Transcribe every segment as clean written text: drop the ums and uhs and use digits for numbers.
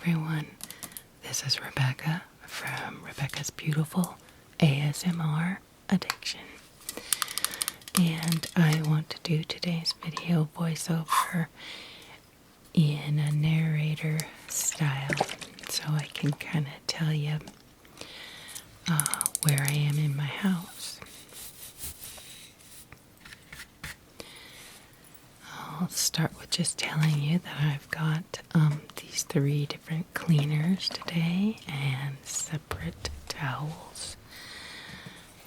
everyone. This is Rebecca from Rebecca's Beautiful ASMR Addiction. And I want to do today's video voiceover in a narrator style so I can kind of tell you where I am in my house. I'll start with just telling you that I've got these 3 different cleaners today and separate towels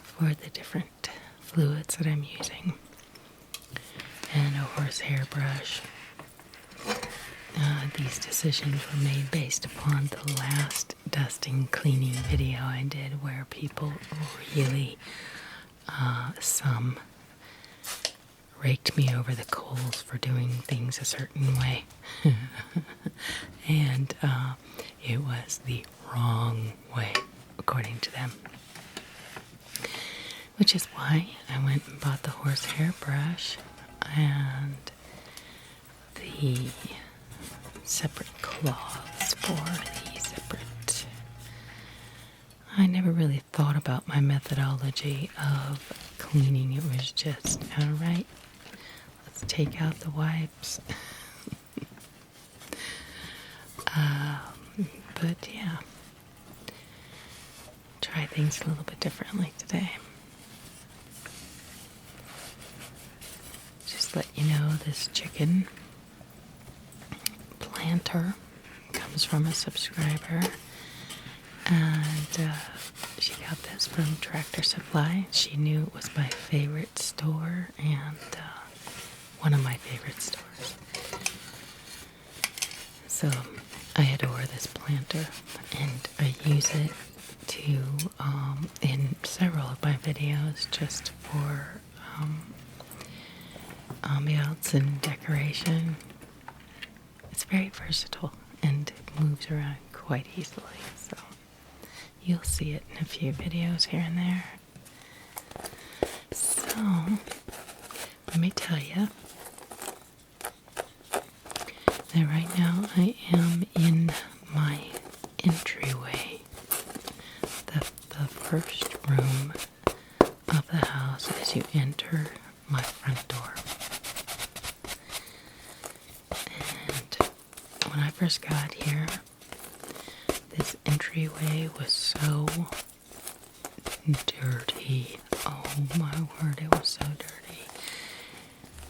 for the different fluids that I'm using, and a horsehair brush. These decisions were made based upon the last dusting cleaning video I did, where people really, some raked me over the coals for doing things a certain way. And it was the wrong way, according to them. Which is why I went and bought the horsehair brush and the separate cloths for the separate. I never really thought about my methodology of cleaning. It was just, alright, let's take out the wipes. But yeah, try things a little bit differently today. Just let you know, this chicken planter comes from a subscriber, and she got this from Tractor Supply. She knew it was my favorite store and one of my favorite stores. So I adore this planter, and I use it to in several of my videos just for ambiance and decoration. It's very versatile and moves around quite easily, so you'll see it in a few videos here and there. So let me tell you that right now I am in my entryway, the first room of the house as you enter my front door. And when I first got here, this entryway was so dirty. Oh my word, it was so dirty.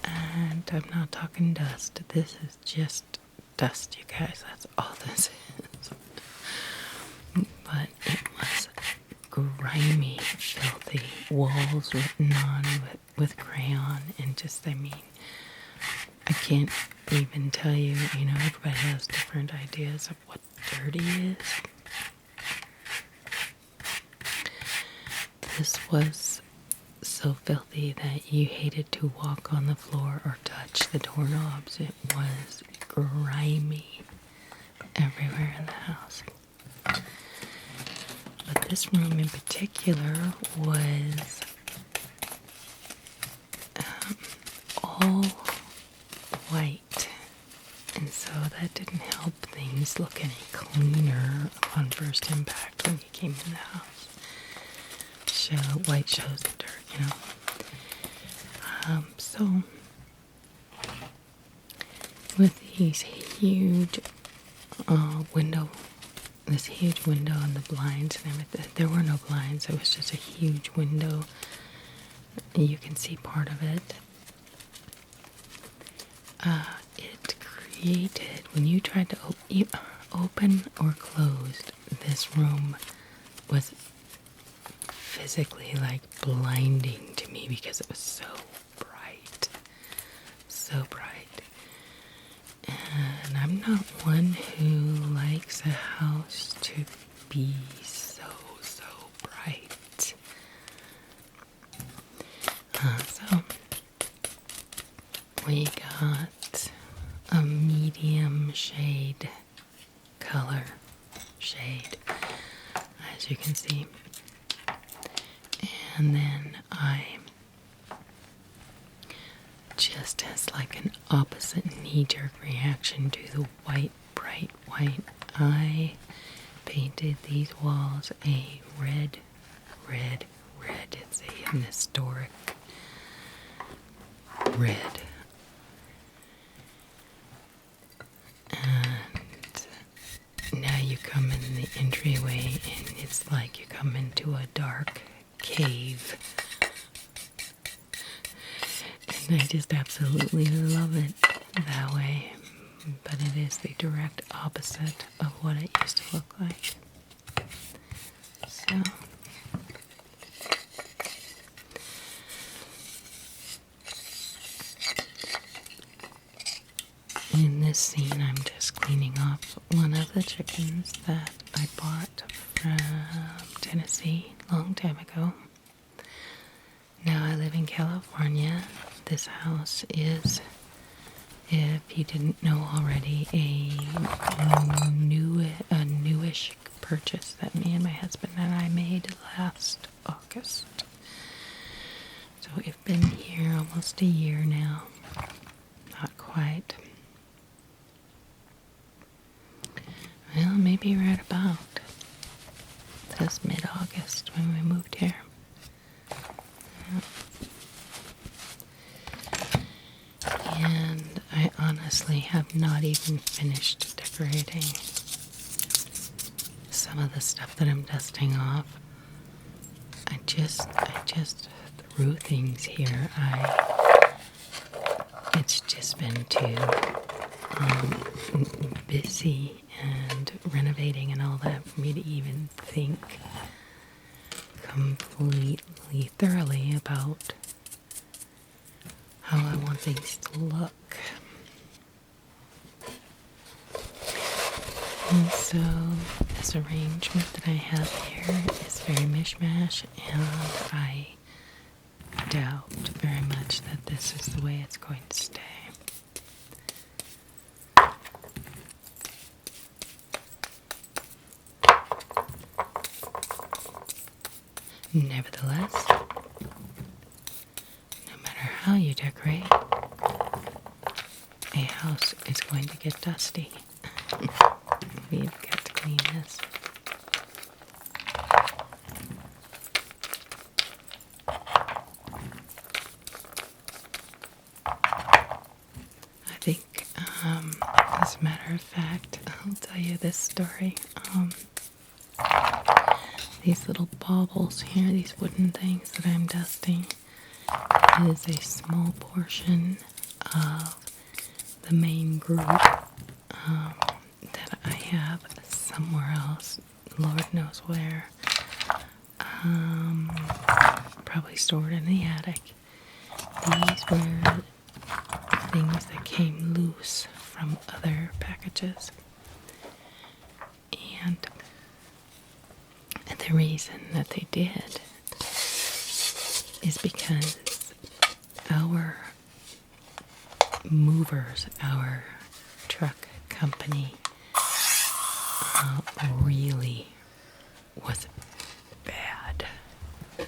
And I'm not talking dust. This is just dust, you guys. That's all this is. But it was grimy, filthy, walls written on with crayon, and just, I mean, I can't even tell you, everybody has different ideas of what dirty is. This was so filthy that you hated to walk on the floor or touch the doorknobs. It was grimy everywhere in the house. But this room in particular was all white, and so that didn't help things look any cleaner upon first impact when you came in the house. White shows the dirt, So with these huge this huge window and the blinds and everything, there were no blinds. It was just a huge window. You can see part of it. It created, when you tried to open or close this room, was physically like blinding to me because it was so bright. So bright. And I'm not one who likes a house to be so bright. So we got a medium shade color shade, as you can see. And then I just as like an opposite knee-jerk reaction to the white, bright white, I painted these walls a red. It's an historic red. And now you come in the entryway and it's like you come into a dark cave. And I just absolutely love it that way. But it is the direct opposite of what it used to look like. So in this scene, I'm just cleaning off one of the chickens that I bought from Tennessee a long time ago. Now I live in California. This house is, if you didn't know already, a newish purchase that me and my husband and I made last August. So we've been here almost a year now. Not quite. Well, maybe right about. It was mid-August when we moved here. And I honestly have not even finished decorating some of the stuff that I'm dusting off. I just threw things here. It's just been too busy and renovating and all that for me to even think completely thoroughly about how I want things to look. And so this arrangement that I have here is very mishmash, and I doubt very much that this is the way it's going to stay. Nevertheless, no matter how you decorate, a house is going to get dusty. We've got to clean this. I think, as a matter of fact, I'll tell you this story. These little baubles here, these wooden things that I'm dusting, is a small portion of the main group that I have somewhere else, Lord knows where, probably stored in the attic. These were things that came loose from other packages, and the reason that they did is because our movers, our truck company, really was bad. And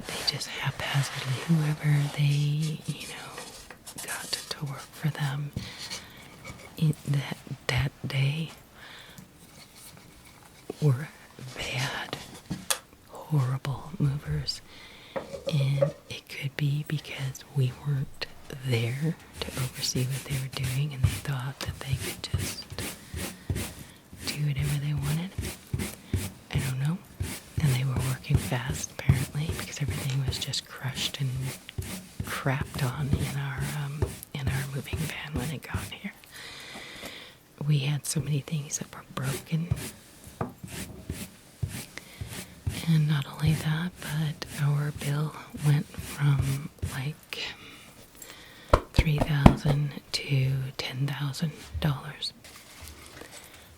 they just haphazardly, whoever they, got to work for them in that day were bad, horrible movers. And it could be because we weren't there to oversee what they were doing, and they thought that they could just do whatever they wanted. I don't know. And they were working fast, apparently, because everything was just crushed and crapped on in our moving van when it got here. We had so many things that were broken. And not only that, but our bill went from like $3,000 to $10,000.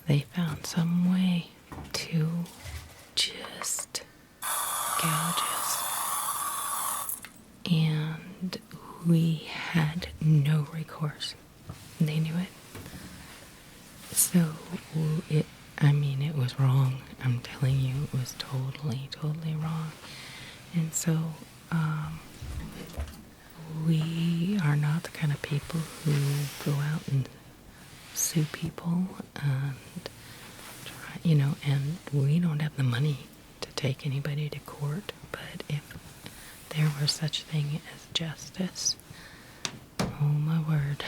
They found some way to just gouge us. And we had no recourse. They knew it. So it was wrong. I'm telling you, it was totally wrong. And so sue people and try, you know, and we don't have the money to take anybody to court, but if there were such thing as justice, oh my word.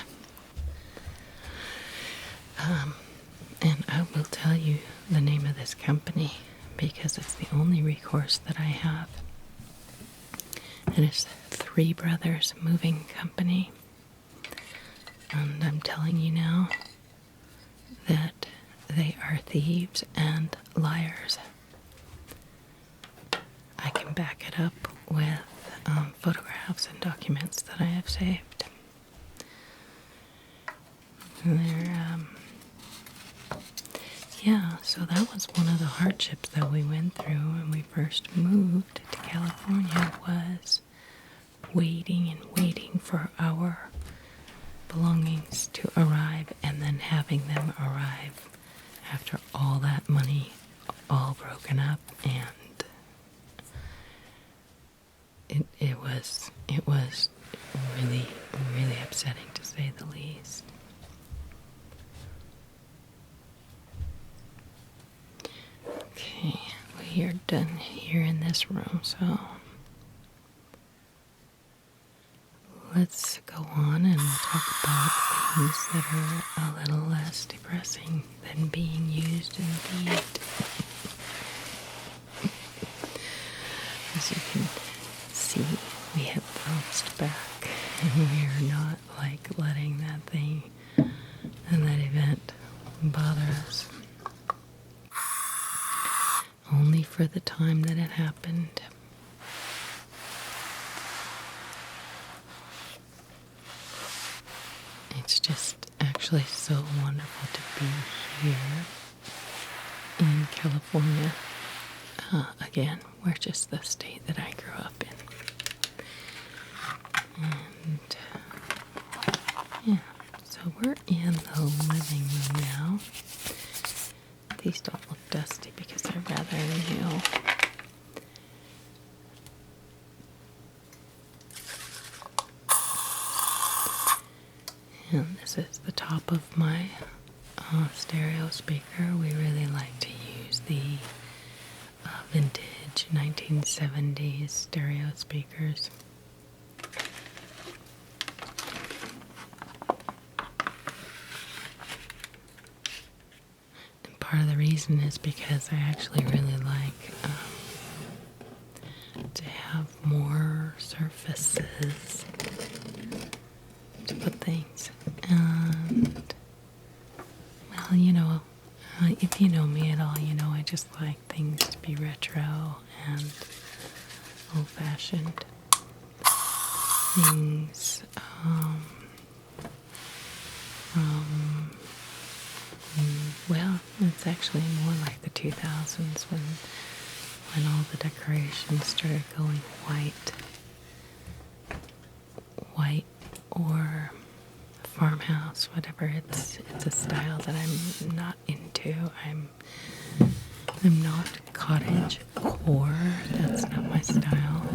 And I will tell you the name of this company because it's the only recourse that I have. It is Three Brothers Moving Company. And I'm telling you now that they are thieves and liars. I can back it up with photographs and documents that I have saved. Yeah, so that was one of the hardships that we went through when we first moved to California, was waiting and waiting for our belongings to arrive and then having them arrive after all that money all broken up, and it was really, really upsetting to say the least. Okay, we are done here in this room, so let's go on and talk about things that are a little less depressing than being used indeed. As you can see, we have bounced back, and we are not letting that thing and that event bother us. Only for the time that it happened. It's just actually so wonderful to be here in California. Again, we're just the state that I grew up in. And yeah, so we're in the living room now. These don't look dusty because they're rather new. And this is the top of my stereo speaker. We really like to use the vintage 1970s stereo speakers. And part of the reason is because I actually really like to have more surfaces to put things. And, well, you know, if you know me at all, you know I just like things to be retro and old-fashioned. Things well, it's actually more like the 2000s when all the decorations started going white or farmhouse, whatever. It's a style that I'm not into. I'm not cottage core. That's not my style.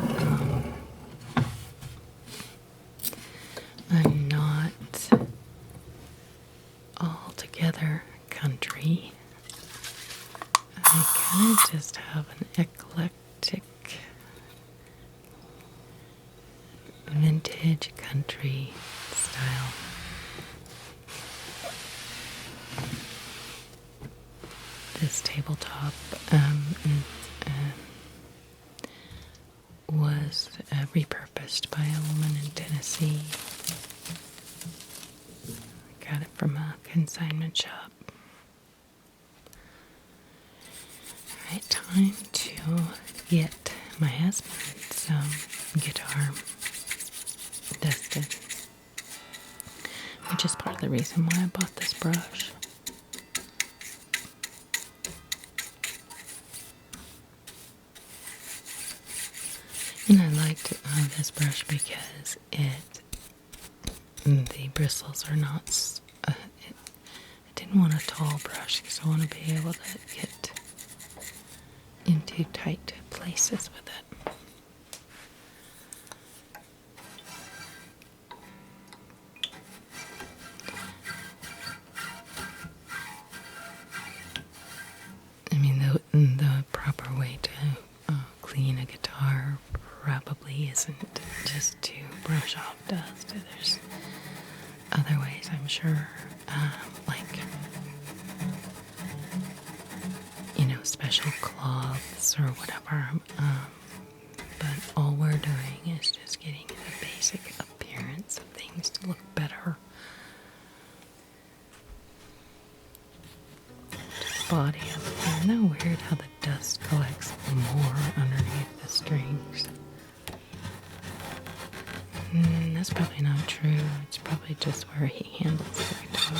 I'm not altogether country. I kind of just have an eclectic vintage country style. This tabletop was repurposed by a woman in Tennessee. I got it from a consignment shop. Alright, time to get my husband's guitar dusted, which is part of the reason why I bought this brush. And I liked this brush because the bristles are not, I didn't want a tall brush because I want to be able to get into tight places with it. just to brush off dust. There's other ways, I'm sure, like, special cloths or whatever. But all we're doing is just getting the basic appearance of things to look better. Just body up there. Isn't that weird how the dust collects more underneath the strings? That's probably not true. It's probably just where he handles the guitar.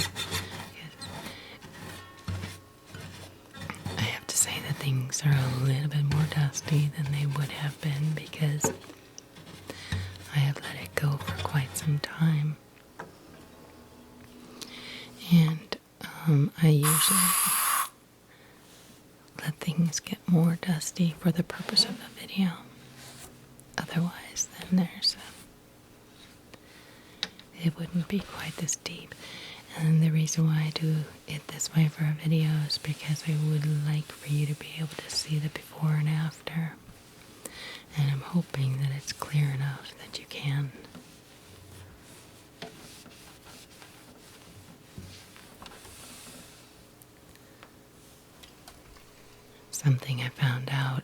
I have to say that things are a little bit more dusty than they would have been because I have let it go for quite some time. And I usually let things get more dusty for the purpose of the video. Otherwise, then it wouldn't be quite this deep. And the reason why I do it this way for a video is because I would like for you to be able to see the before and after. And I'm hoping that it's clear enough that you can. Something I found out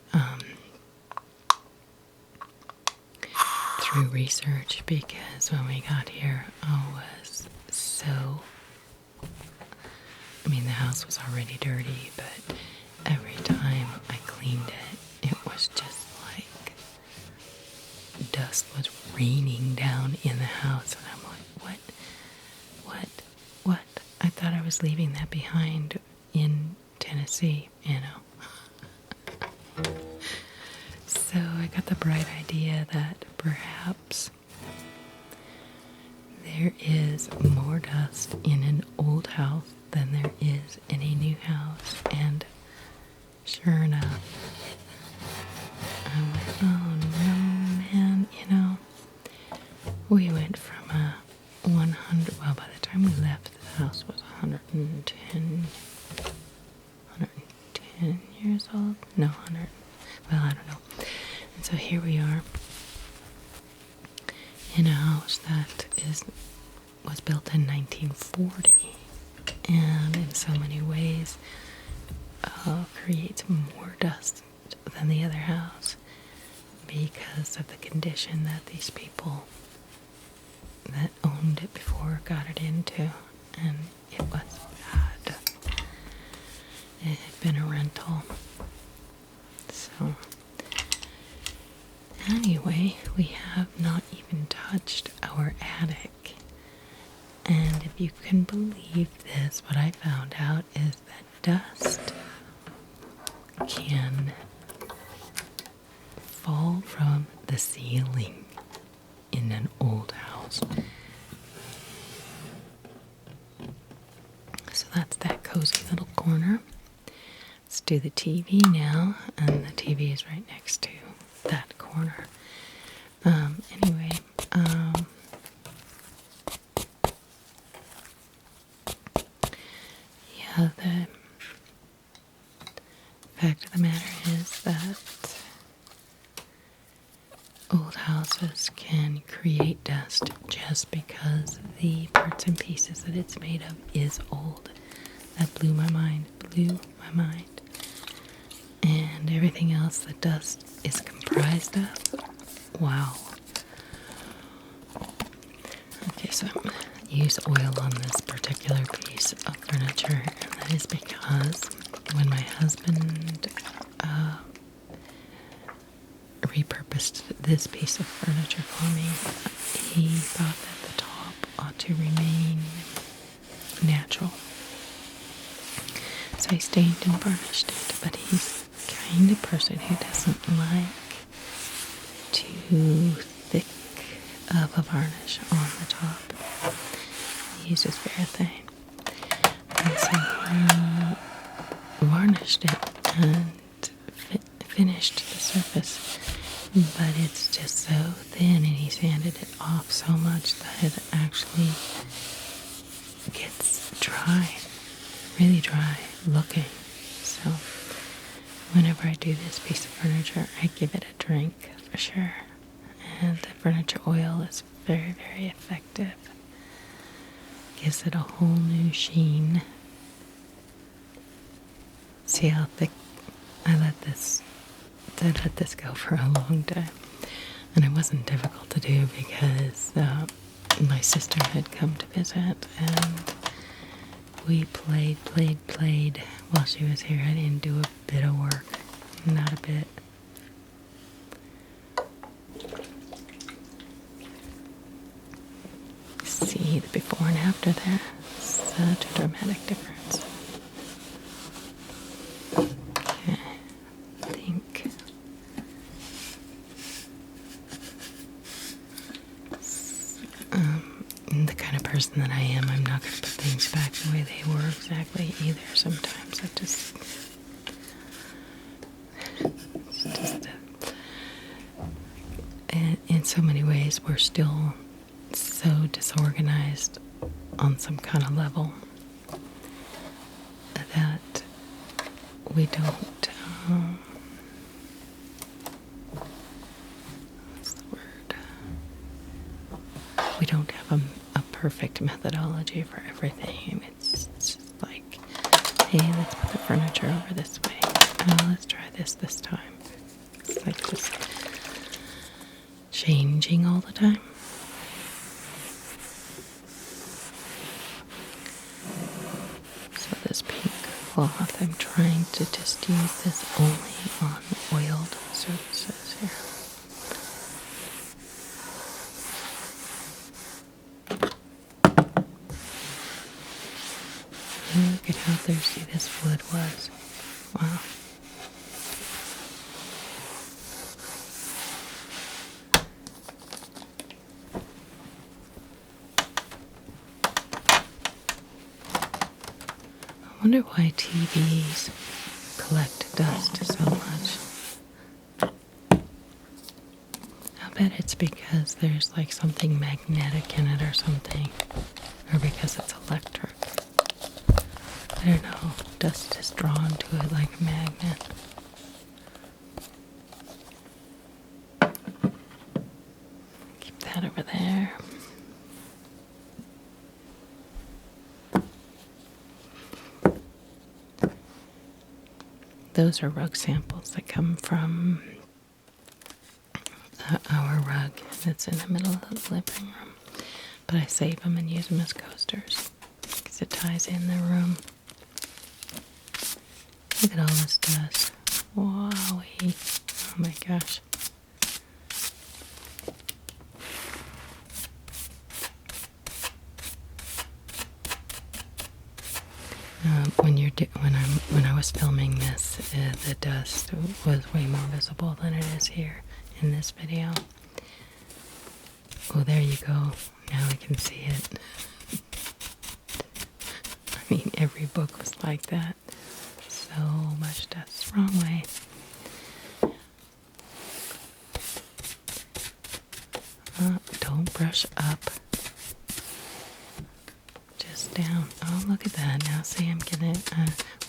through research, because when we got here, was so... the house was already dirty, but every time I cleaned it, it was just like dust was raining down in the house. And I'm like, what? I thought I was leaving that behind in Tennessee, So I got the bright idea that perhaps there is more dust in an old house than there is in a new house. And sure enough, I'm like, oh no, man, we went from a 100, well, by the time we left, the house was 110 years old? No, 100, well, I don't know. And so here we are in a house that was built in 1940. And in so many ways creates more dust than the other house because of the condition that these people that owned it before got it into. And it was bad. It had been a rental. So anyway, we have not even touched our attic. And if you can believe this, what I found out is that dust can fall from the ceiling in an old house. So that's that cozy little corner. Let's do the TV now, and the TV is right next to that corner. Anyway, the fact of the matter is that old houses can create dust just because the parts and pieces that it's made of is old. That blew my mind. And everything else that dust is comprised of, wow. Okay, so I'm going to use oil on this particular piece of furniture, and that is because when my husband repurposed this piece of furniture for me, he thought that the top ought to remain natural. So he stained and varnished it, but he's the kind of person who doesn't like too thick of a varnish on the top. He uses Varathane. And so he varnished it and finished the surface, but it's just so thin, and he sanded it off so much that it actually gets dry, really dry looking. So whenever I do this piece of furniture, I give it a drink for sure. and the furniture oil is very, very effective. Gives it a whole new sheen. See how thick I let this go for a long time. And it wasn't difficult to do because my sister had come to visit and we played while she was here. I didn't do a bit of work, not a bit. See the before and after there. Such a dramatic difference. Okay, I think the kind of person that I am, I'm not going to put things back the way they were exactly either. Sometimes I just in so many ways we're still so disorganized on some kind of level that we don't what's the word? We don't have a perfect methodology for everything. It's just like, hey, let's put the furniture over this way. Oh, let's try this time. It's like just changing all the time. So this pink cloth, I'm trying to just use this only on oiled surfaces here. And look at how thirsty this wood was. Wow. I wonder why TVs collect dust so much. I bet it's because there's like something magnetic in it or something. Or because it's electric. I don't know. Dust is drawn to it like a magnet. Keep that over there. Those are rug samples that come from our rug that's in the middle of the living room. But I save them and use them as coasters because it ties in the room. Look at all this dust. Wowie. Oh my gosh. When I was filming this, the dust was way more visible than it is here in this video. Oh, there you go. Now I can see it. I mean, every book was like that. So much dust. Wrong way. Don't brush up. Just down. Oh, look at that. Now see, I'm getting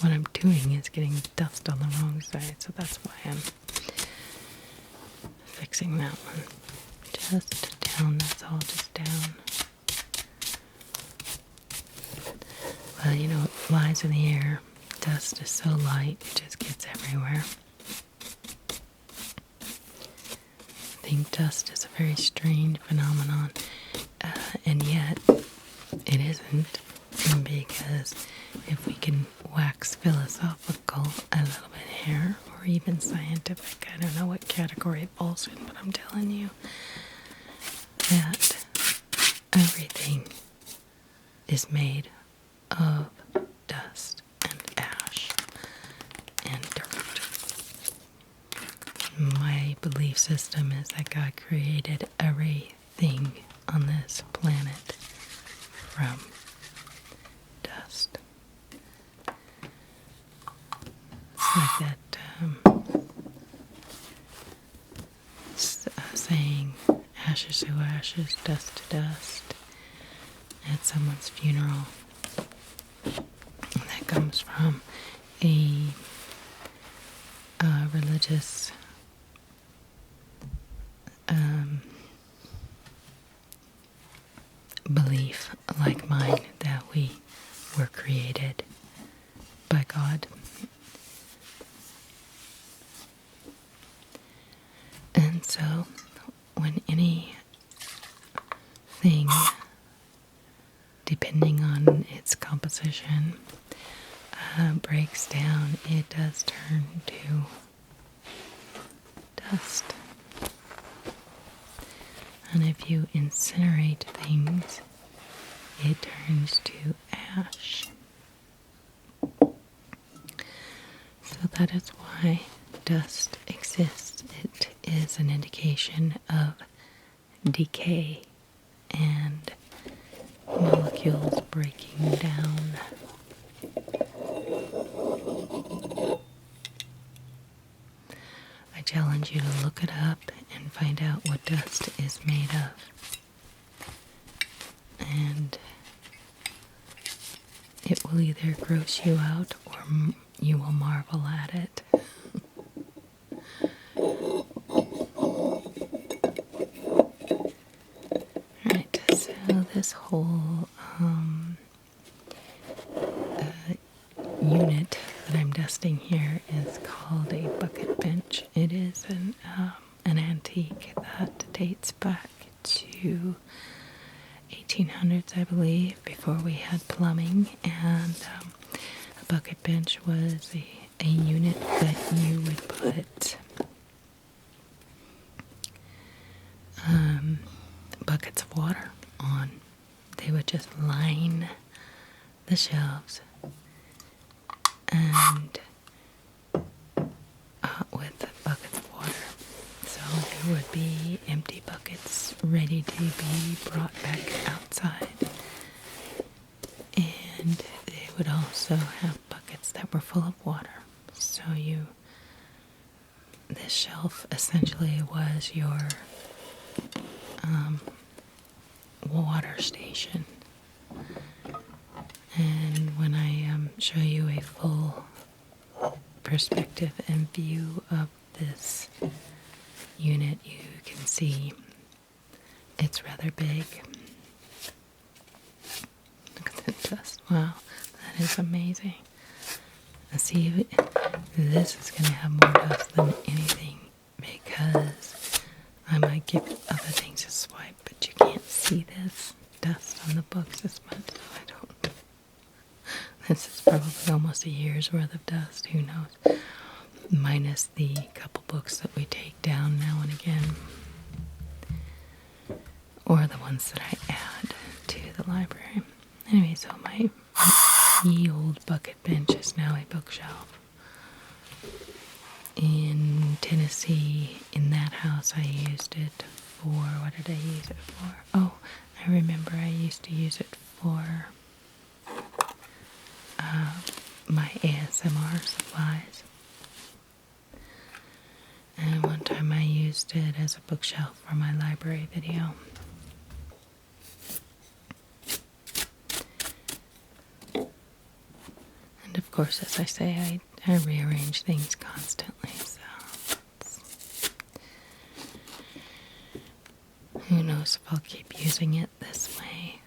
what I'm doing is getting dust on the wrong side, so that's why I'm fixing that one. Just down. That's all just down. Well, you know, it flies in the air. Dust is so light, it just gets everywhere. I think dust is a very strange phenomenon, and yet it isn't, because if we can wax philosophical a little bit here, or even scientific, I don't know what category it falls in, but I'm telling you that everything is made of dust and ash and dirt. My belief system is that God created everything on this planet from dust. It's like that saying, ashes to ashes, dust to dust, at someone's funeral. That comes from a religious transition breaks down, it does turn to dust. And if you incinerate things, it turns to ash. So that is why dust exists. It is an indication of decay and molecules breaking down. I challenge you to look it up and find out what dust is made of. And it will either gross you out or you will marvel at it. Alright, so this whole unit that I'm dusting here is called a bucket bench. It is an antique that dates back to 1800s, I believe, before we had plumbing, and a bucket bench was a unit that you would put buckets of water on. They would just line the shelves and with buckets of water. So there would be empty buckets ready to be brought back outside. And they would also have buckets that were full of water. So this shelf essentially was your water station. And when I show you a full perspective and view of this unit, you can see it's rather big. Look at the dust. Wow, that is amazing. Let's see, this is going to have more dust than anything because I might give other things a swipe, but you can't see this dust on the books as much, so I don't. This is probably almost a year's worth of dust, who knows, minus the couple books that we take down now and again, or the ones that I add to the library. Anyway, so my ye old bucket bench is now a bookshelf. In Tennessee, in that house, I used it for, what did I use it for? Oh, I remember I used to use it for my ASMR supplies. And one time I used it as a bookshelf for my library video. And of course, as I say, I rearrange things constantly, so who knows if I'll keep using it this way.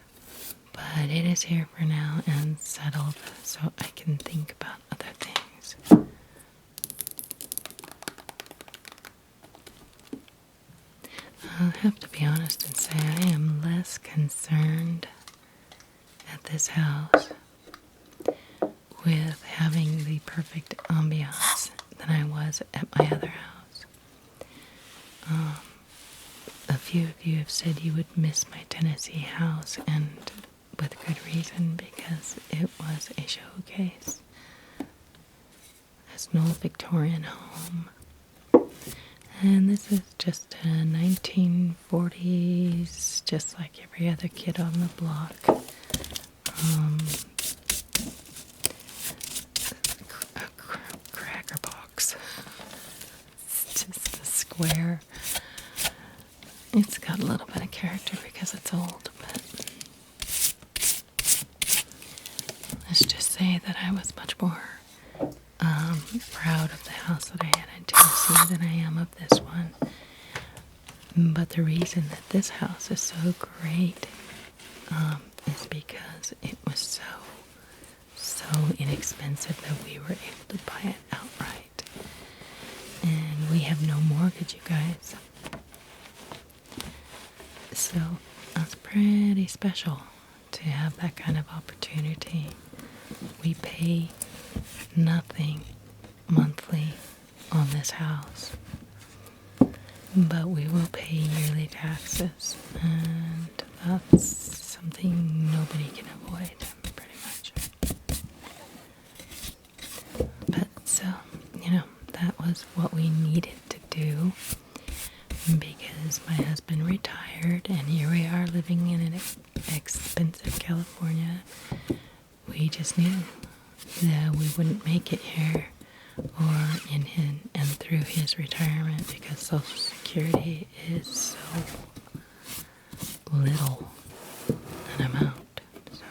But it is here for now and settled so I can think about other things. I'll have to be honest and say I am less concerned at this house with having the perfect ambiance than I was at my other house. A few of you have said you would miss my Tennessee house, and with good reason, because it was a showcase. It's an old Victorian home. And this is just a 1940s, just like every other kid on the block. A cracker box. It's just a square. It's got a little bit of character because it's old, but let's just say that I was much more proud of the house that I had in Tennessee than I am of this one. But the reason that this house is so great is because it was so inexpensive that we were able to buy it outright. And we have no mortgage, you guys. So that's pretty special to have that kind of opportunity. we pay nothing monthly on this house, but we will pay yearly taxes, and that's something nobody can avoid, pretty much. But so, that was what we needed to do, because my husband retired, and here we are living in an expensive California. We just knew that we wouldn't make it here or and through his retirement, because Social Security is so little an amount. So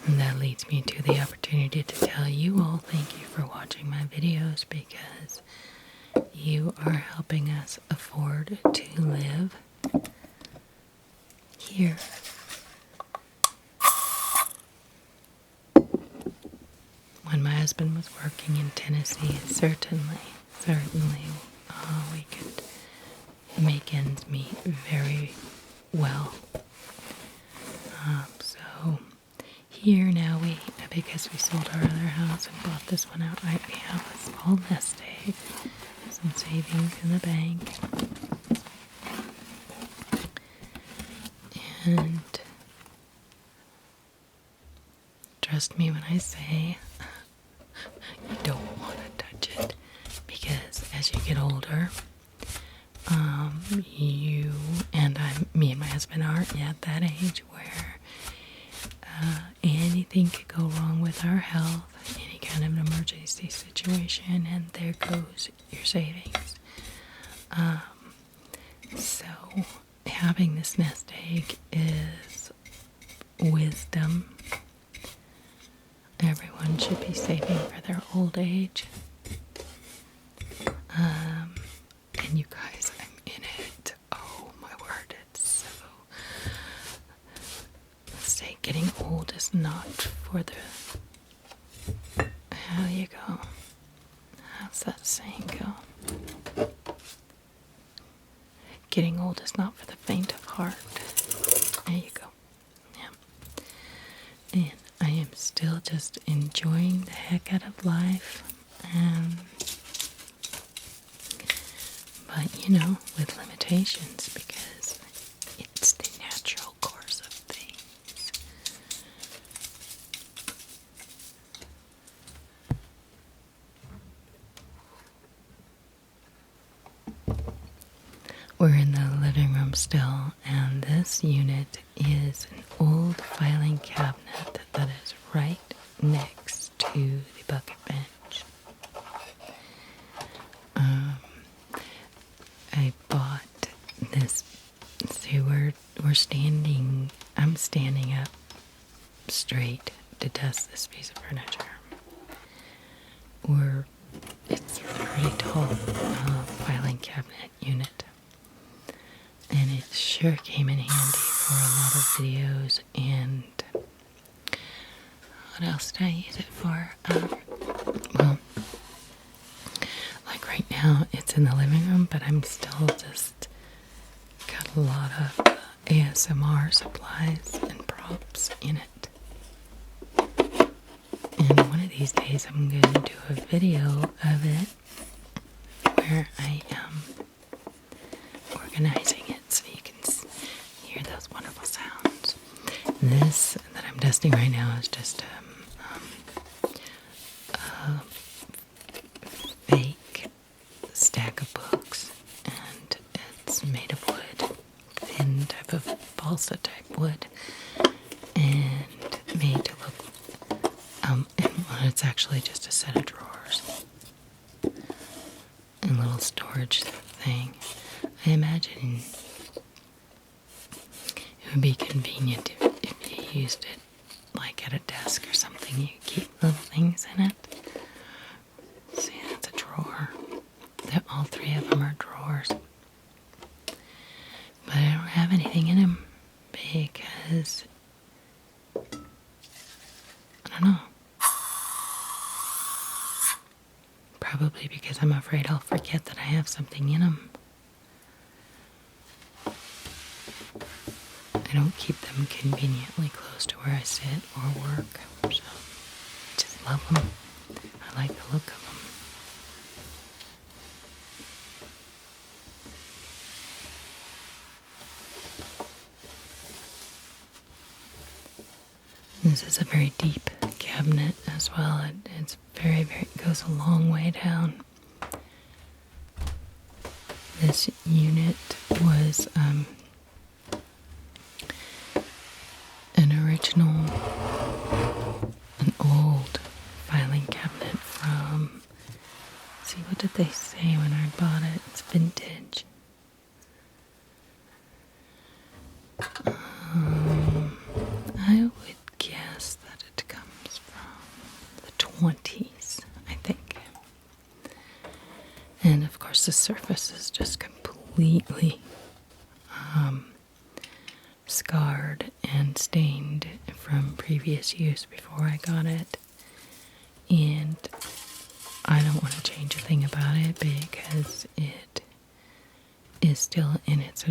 and that leads me to the opportunity to tell you all thank you for watching my videos, because you are helping us afford to live here. When my husband was working in Tennessee, certainly, we could make ends meet very well. So here now because we sold our other house and bought this one out, we have a small nest egg, some savings in the bank, and trust me when I say you don't want to touch it, because as you get older, me and my husband aren't yet that age where anything could go wrong with our health, any kind of an emergency situation, and there goes your savings. So having this nest egg is wisdom. Everyone should be saving for their old age. And you guys, I'm in it. Oh my word, it's so... Let's say getting old is not for the... How do you go? How's that saying go? Getting old is not for the faint of heart. There you go. Yeah. And I am still just enjoying the heck out of life. But, with limitations, because it's the natural course of things. We're in the living room still, and this unit is an old filing cabinet that is right next to the bucket bench. I bought this. See, I'm standing up straight to dust this piece of furniture. It's a pretty tall filing cabinet unit, and it sure came in handy for a lot of videos. And what else did I use it for? Well, like right now it's in the living room, but I'm still just got a lot of ASMR supplies and props in it. And one of these days I'm going to do a video of it where I am organizing it so you can hear those wonderful sounds. This that I'm dusting right now is just a fake stack of books, and it's made of wood, thin type of balsa type wood, and made to look and it's actually just a set of drawers and little storage thing. I imagine it would be convenient if you used it like at a desk or something. You keep little things in it. See, that's a drawer. All three of them are drawers. But I don't have anything in them because I don't know. Probably because I'm afraid I'll forget that I have something in them. I don't keep them conveniently close to where I sit or work. So I just love them. I like the look of them. This is a very deep cabinet as well. It's very, very, it goes a long way down. This unit was an old filing cabinet from, let's see, what did they say when I bought it? It's vintage. I would guess that it comes from the 20s, I think. And of course the surface is just completely scarred and stained from previous use before I got it. And I don't want to change a thing about it because it is still in its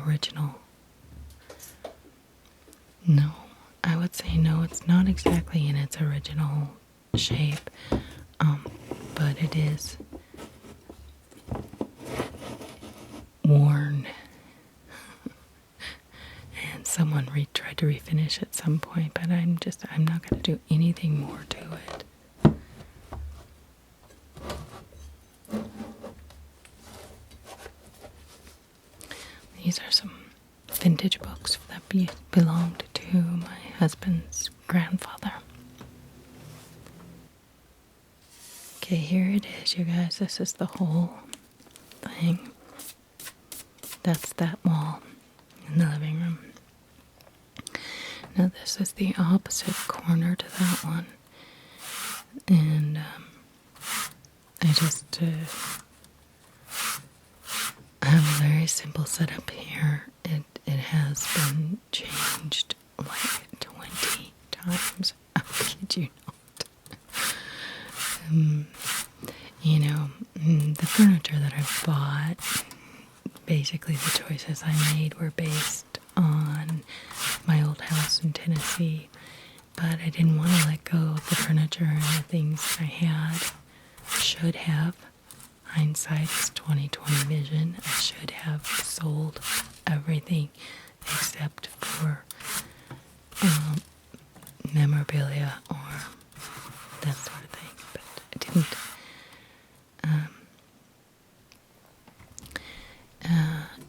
original. No, I would say no, it's not exactly in its original shape, but it is worn. And someone tried to refinish at some point, but I'm not going to do anything more to it. These are some vintage books that belonged to my husband's grandfather. Okay, here it is, you guys. This is the whole thing. That's that wall in the living room. Now this is the opposite corner to that one. And I just have a very simple setup here. It has been changed like 20 times. I kid you not. You know, the furniture that I bought, basically the choices I made were based on my old house in Tennessee, but I didn't want to let go of the furniture and the things I had. Should have. Hindsight is 20/20 vision. I should have sold everything except for memorabilia or that sort of thing, but I didn't.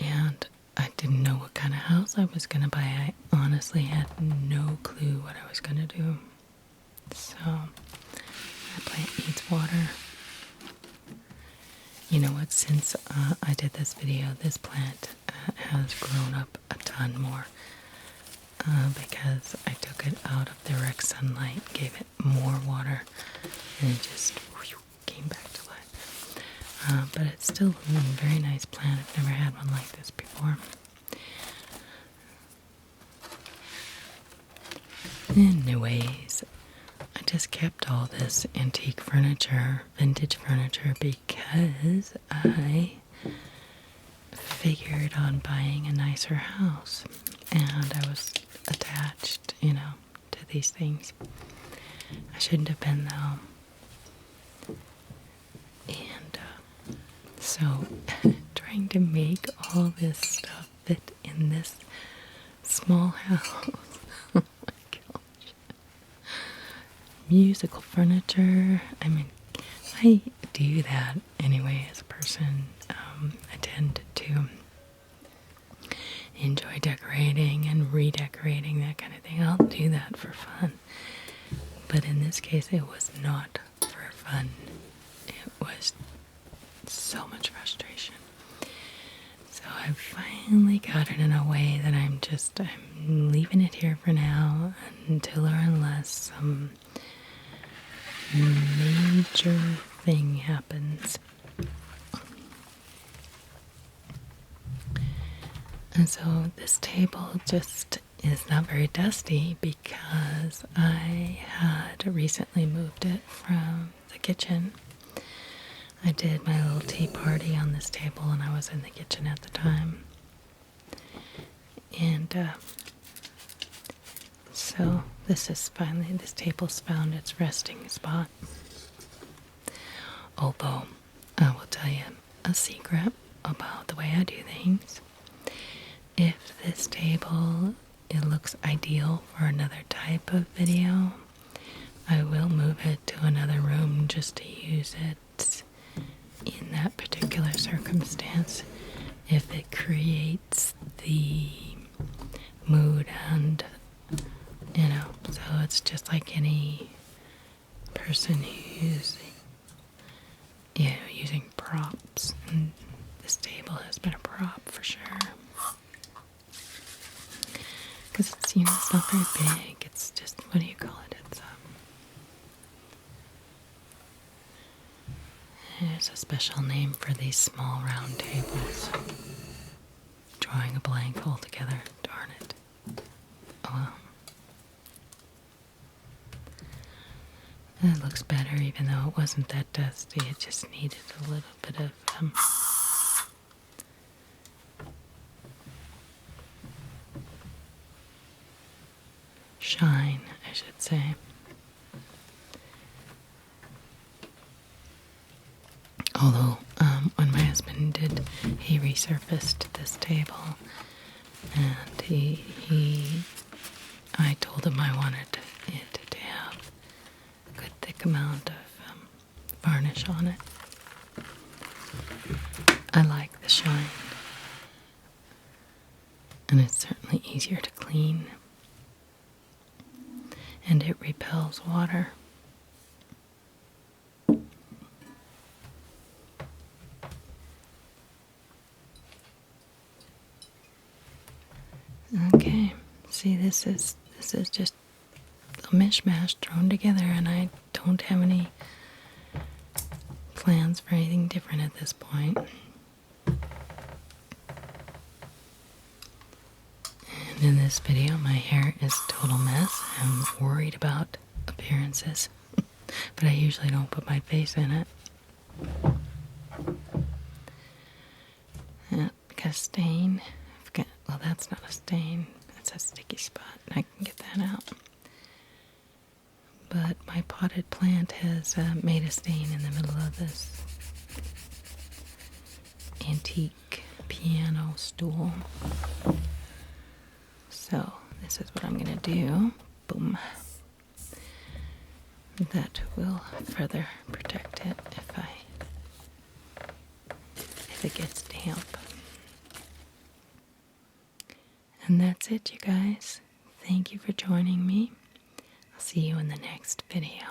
And I didn't know what kind of house I was going to buy. I honestly had no clue what I was going to do. So, my plant needs water. You know what, since I did this video, this plant has grown up a ton more because I took it out of direct sunlight, gave it more water, and it just came back to life. But it's still a very nice plant. I've never had one like this before. Anyways, I just kept all this antique furniture, vintage furniture, because I figured on buying a nicer house. And I was attached, to these things. I shouldn't have been, though. And so, trying to make all this stuff fit in this small house. Oh my gosh. Musical furniture. I mean, I do that anyway as a person. I tend to enjoy decorating and redecorating, that kind of thing. I'll do that for fun. But in this case, it was not for fun. It was so much frustration. So I finally got it in a way that I'm leaving it here for now until or unless some major thing happens. And so this table just is not very dusty because I had recently moved it from the kitchen. I did my little tea party on this table and I was in the kitchen at the time. And So this table's found its resting spot. Although, I will tell you a secret about the way I do things. If this table, it looks ideal for another type of video, I will move it to another room just to use it in that particular circumstance. If it creates the mood and, so it's just like any person who's, using props. And this table has been a prop for sure. Because it's, it's not very big. It's just, what do you call it? There's a special name for these small round tables. Drawing a blank altogether. Darn it. Oh well. It looks better even though it wasn't that dusty. It just needed a little bit of shine, I should say. Although, when my husband he resurfaced this table, and I told him I wanted it to have a good thick amount of varnish on it. I like the shine, and it's certainly easier to clean, and it repels water. Okay, see, this is just a mishmash thrown together, and I don't have any plans for anything different at this point. And in this video, my hair is a total mess. I'm worried about appearances, but I usually don't put my face in it. Got a stain. Well, that's not a stain. That's a sticky spot. I can get that out. But my potted plant has made a stain in the middle of this antique piano stool. So this is what I'm going to do. Boom. That will further protect it if it gets damp. And that's it, you guys. Thank you for joining me. I'll see you in the next video.